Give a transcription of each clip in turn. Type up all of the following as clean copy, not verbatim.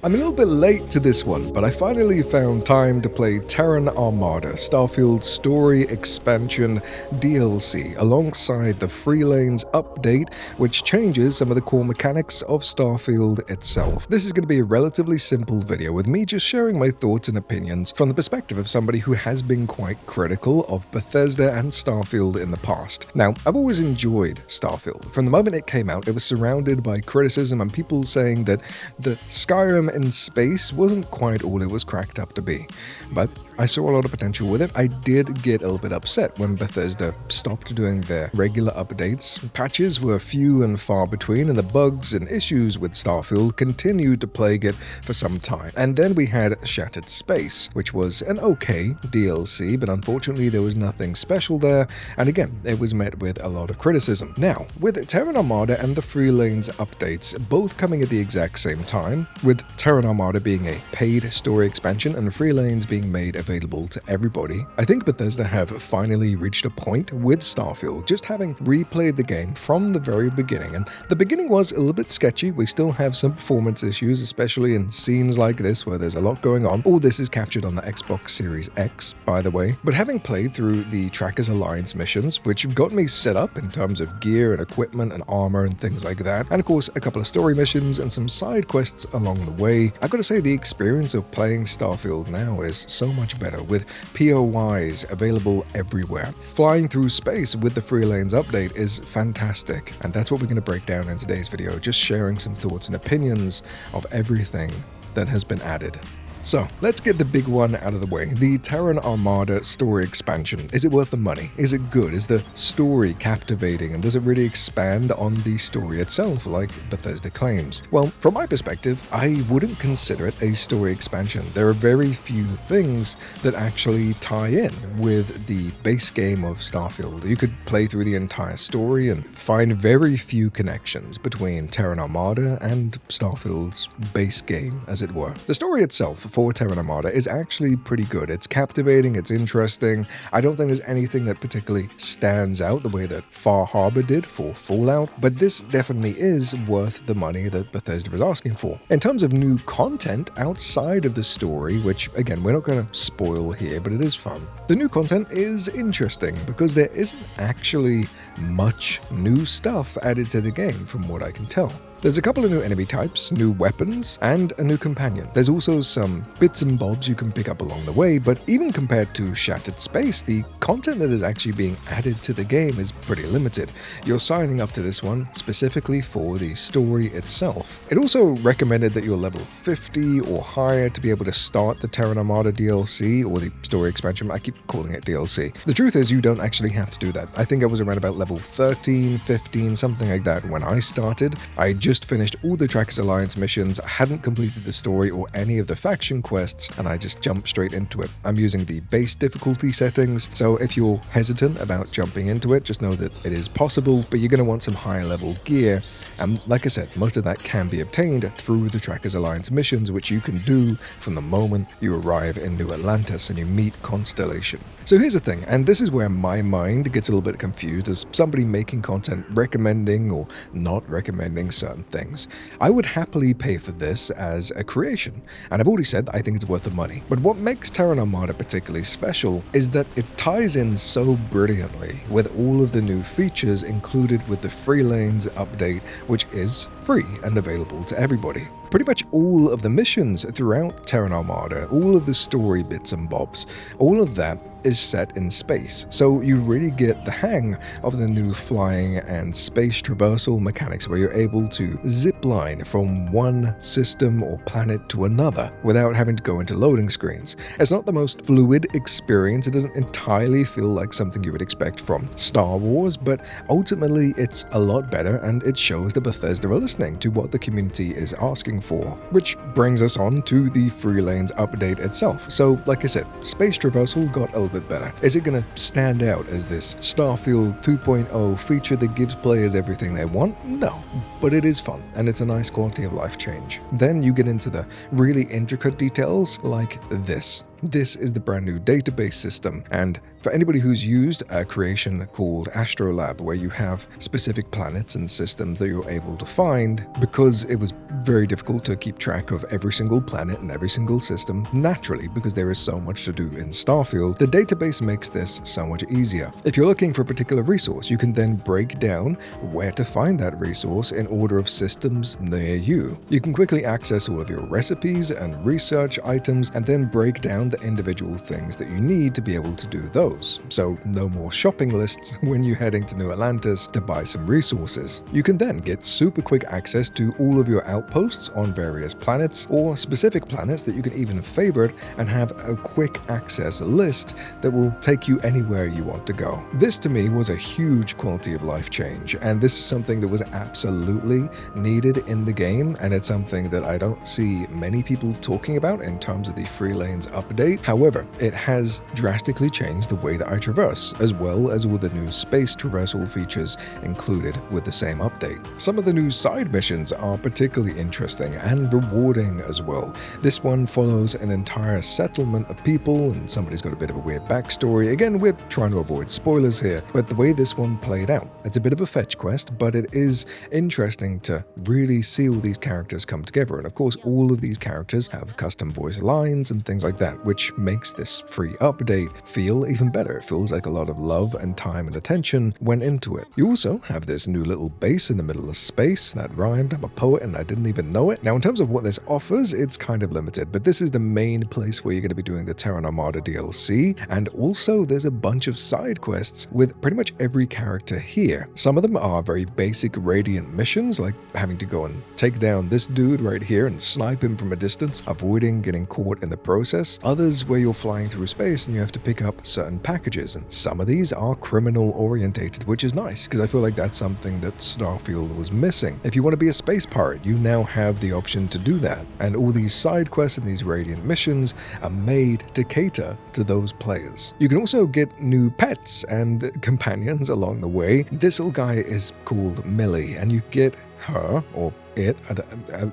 I'm a little bit late to this one, but I finally found time to play Terran Armada, Starfield's story expansion DLC, alongside the Freelanes update, which changes some of the core mechanics of Starfield itself. This is going to be a relatively simple video with me just sharing my thoughts and opinions from the perspective of somebody who has been quite critical of Bethesda and Starfield in the past. Now, I've always enjoyed Starfield. From the moment it came out, it was surrounded by criticism and people saying that the Skyrim in space wasn't quite all it was cracked up to be. But I saw a lot of potential with it. I did get a little bit upset when Bethesda stopped doing their regular updates. Patches were few and far between, and the bugs and issues with Starfield continued to plague it for some time. And then we had Shattered Space, which was an okay DLC, but unfortunately there was nothing special there, and again, it was met with a lot of criticism. Now, with Terran Armada and the Freelanes updates both coming at the exact same time, with Terran Armada being a paid story expansion and Freelanes being made available to everybody, I think Bethesda have finally reached a point with Starfield, just having replayed the game from the very beginning. And the beginning was a little bit sketchy. We still have some performance issues, especially in scenes like this where there's a lot going on. All this is captured on the Xbox Series X, by the way. But having played through the Trackers Alliance missions, which got me set up in terms of gear and equipment and armor and things like that, and of course a couple of story missions and some side quests along the way, I've got to say the experience of playing Starfield now is so much better, with POIs available everywhere. Flying through space with the Freelanes update is fantastic, and that's what we're going to break down in today's video, just sharing some thoughts and opinions of everything that has been added. So, let's get the big one out of the way. The Terran Armada story expansion. Is it worth the money? Is it good? Is the story captivating? And does it really expand on the story itself, like Bethesda claims? Well, from my perspective, I wouldn't consider it a story expansion. There are very few things that actually tie in with the base game of Starfield. You could play through the entire story and find very few connections between Terran Armada and Starfield's base game, as it were. The story itself for Terran Armada is actually pretty good. It's captivating, it's interesting. I don't think there's anything that particularly stands out the way that Far Harbor did for Fallout, but this definitely is worth the money that Bethesda is asking for. In terms of new content outside of the story, which again, we're not going to spoil here, but it is fun. The new content is interesting because there isn't actually much new stuff added to the game from what I can tell. There's a couple of new enemy types, new weapons, and a new companion. There's also some bits and bobs you can pick up along the way, but even compared to Shattered Space, the content that is actually being added to the game is pretty limited. You're signing up to this one specifically for the story itself. It also recommended that you're level 50 or higher to be able to start the Terran Armada DLC or the story expansion. I keep calling it DLC. The truth is you don't actually have to do that. I think I was around about level 13, 15, something like that when I started. I just finished all the Trackers Alliance missions, hadn't completed the story or any of the faction quests, and I just jumped straight into it. I'm using the base difficulty settings, so if you're hesitant about jumping into it, just know that it is possible, but you're going to want some higher level gear, and like I said, most of that can be obtained through the Trackers Alliance missions, which you can do from the moment you arrive in New Atlantis and you meet Constellation. So here's the thing, and this is where my mind gets a little bit confused as somebody making content recommending or not recommending certain things. I would happily pay for this as a creation, and I've already said I think it's worth the money. But what makes Terran Armada particularly special is that it ties in so brilliantly with all of the new features included with the Freelanes update, which is free and available to everybody. Pretty much all of the missions throughout Terran Armada, all of the story bits and bobs, all of that is set in space, so you really get the hang of the new flying and space traversal mechanics where you're able to zip line from one system or planet to another without having to go into loading screens. It's not the most fluid experience, it doesn't entirely feel like something you would expect from Star Wars, but ultimately it's a lot better and it shows that Bethesda are listening to what the community is asking for. Which brings us on to the Freelanes update itself. So like I said, space traversal got a little bit better. Is it going to stand out as this Starfield 2.0 feature that gives players everything they want? No, but it is fun and it's a nice quality of life change. Then you get into the really intricate details like this. This is the brand new database system, and for anybody who's used a creation called Astrolab, where you have specific planets and systems that you're able to find, because it was very difficult to keep track of every single planet and every single system naturally, because there is so much to do in Starfield, the database makes this so much easier. If you're looking for a particular resource, you can then break down where to find that resource in order of systems near you. You can quickly access all of your recipes and research items, and then break down the individual things that you need to be able to do those. So no more shopping lists when you're heading to New Atlantis to buy some resources. You can then get super quick access to all of your outposts on various planets, or specific planets that you can even favorite and have a quick access list that will take you anywhere you want to go. This to me was a huge quality of life change, and this is something that was absolutely needed in the game, and it's something that I don't see many people talking about in terms of the Freelanes update. However, it has drastically changed the way that I traverse, as well as all the new space traversal features included with the same update. Some of the new side missions are particularly interesting and rewarding as well. This one follows an entire settlement of people, and somebody's got a bit of a weird backstory. Again, we're trying to avoid spoilers here, but the way this one played out, it's a bit of a fetch quest, but it is interesting to really see all these characters come together. And of course, all of these characters have custom voice lines and things like that, which makes this free update feel even better. It feels like a lot of love and time and attention went into it. You also have this new little base in the middle of space. That rhymed. I'm a poet and I didn't even know it. Now, in terms of what this offers, it's kind of limited, but this is the main place where you're going to be doing the Terran Armada DLC, and also there's a bunch of side quests with pretty much every character here. Some of them are very basic Radiant missions, like having to go and take down this dude right here and snipe him from a distance, avoiding getting caught in the process. Others where you're flying through space and you have to pick up certain packages, and some of these are criminal orientated, which is nice because I feel like that's something that Starfield was missing. If you want to be a space pirate, you now have the option to do that, and all these side quests and these Radiant missions are made to cater to those players. You can also get new pets and companions along the way. This little guy is called Millie, and you get her, or it,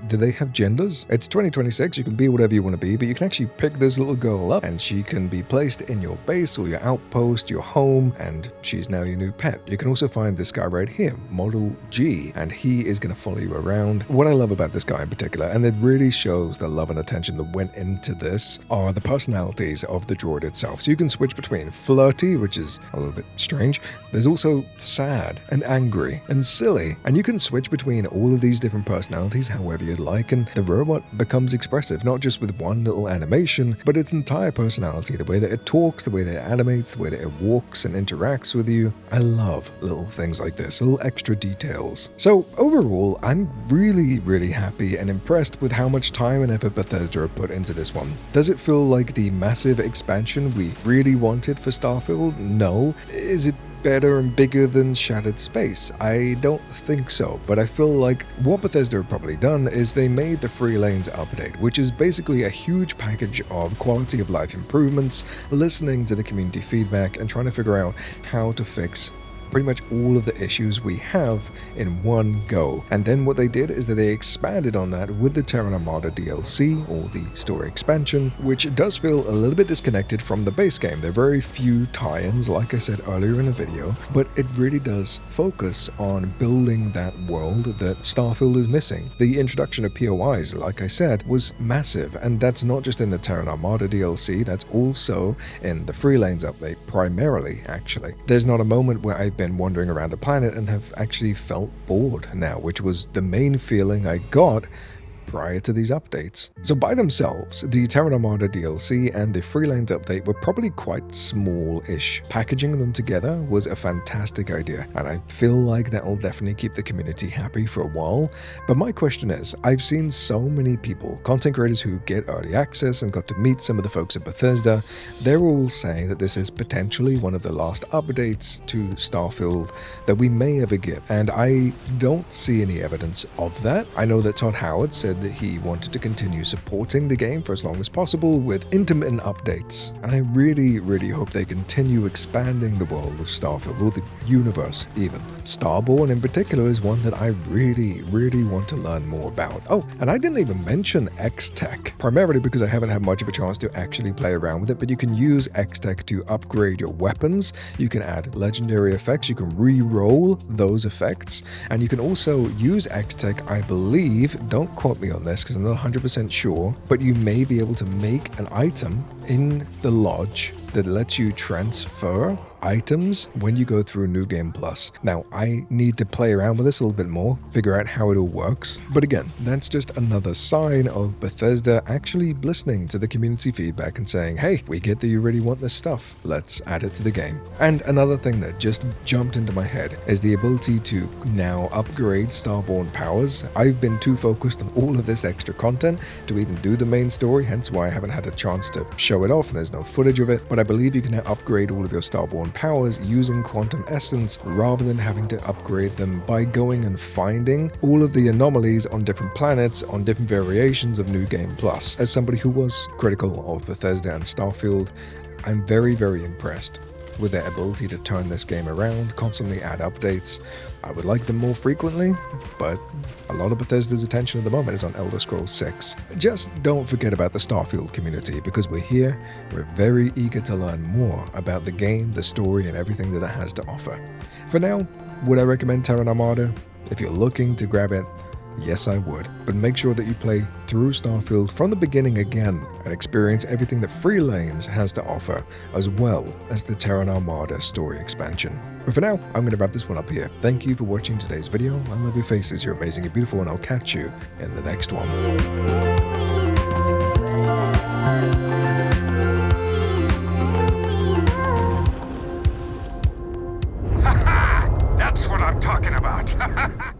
do they have genders? It's 2026, you can be whatever you want to be, but you can actually pick this little girl up and she can be placed in your base or your outpost, your home, and she's now your new pet. You can also find this guy right here, Model G, and he is going to follow you around. What I love about this guy in particular, and it really shows the love and attention that went into this, are the personalities of the droid itself. So you can switch between flirty, which is a little bit strange. There's also sad and angry and silly, and you can switch between all of these different personalities however you'd like, and the robot becomes expressive, not just with one little animation, but its entire personality, the way that it talks, the way that it animates, the way that it walks and interacts with you. I love little things like this, little extra details. So overall, I'm really happy and impressed with how much time and effort Bethesda have put into this one. Does it feel like the massive expansion we really wanted for Starfield? No. Is it better and bigger than Shattered Space? I don't think so, but I feel like what Bethesda have probably done is they made the Freelanes update, which is basically a huge package of quality of life improvements, listening to the community feedback and trying to figure out how to fix pretty much all of the issues we have in one go. And then what they did is that they expanded on that with the Terran Armada DLC, or the story expansion, which does feel a little bit disconnected from the base game. There are very few tie-ins, like I said earlier in the video, but it really does focus on building that world that Starfield is missing. The introduction of POIs, like I said, was massive, and that's not just in the Terran Armada DLC, that's also in the Freelanes update, primarily, actually. There's not a moment where I've been wandering around the planet and have actually felt bored now, which was the main feeling I got prior to these updates. So by themselves, the Terran Armada DLC and the Freelanes update were probably quite small-ish. Packaging them together was a fantastic idea, and I feel like that will definitely keep the community happy for a while. But my question is, I've seen so many people, content creators who get early access and got to meet some of the folks at Bethesda, they're all saying that this is potentially one of the last updates to Starfield that we may ever get, and I don't see any evidence of that. I know that Todd Howard said said that he wanted to continue supporting the game for as long as possible with intermittent updates. And I really, really hope they continue expanding the world of Starfield, or the universe even. Starborn in particular is one that I really, really want to learn more about. Oh, and I didn't even mention X-Tech, primarily because I haven't had much of a chance to actually play around with it, but you can use X-Tech to upgrade your weapons, you can add legendary effects, you can re-roll those effects, and you can also use X-Tech, I believe, don't quote me on this because I'm not 100% sure, but you may be able to make an item in the lodge that lets you transfer items when you go through New Game Plus. Now, I need to play around with this a little bit more, figure out how it all works. But again, that's just another sign of Bethesda actually listening to the community feedback and saying, hey, we get that you really want this stuff, let's add it to the game. And another thing that just jumped into my head is the ability to now upgrade Starborn powers. I've been too focused on all of this extra content to even do the main story, hence why I haven't had a chance to show it off and there's no footage of it, but I believe you can now upgrade all of your Starborn powers using quantum essence rather than having to upgrade them by going and finding all of the anomalies on different planets on different variations of New Game Plus. As somebody who was critical of Bethesda and Starfield, I'm very, very impressed with their ability to turn this game around, constantly add updates. I would like them more frequently, but a lot of Bethesda's attention at the moment is on Elder Scrolls 6. Just don't forget about the Starfield community, because we're here, we're very eager to learn more about the game, the story, and everything that it has to offer. For now, would I recommend Terran Armada? If you're looking to grab it, yes, I would. But make sure that you play through Starfield from the beginning again and experience everything that Freelanes has to offer, as well as the Terran Armada story expansion. But for now, I'm going to wrap this one up here. Thank you for watching today's video. I love your faces, you're amazing, you're beautiful, and I'll catch you in the next one.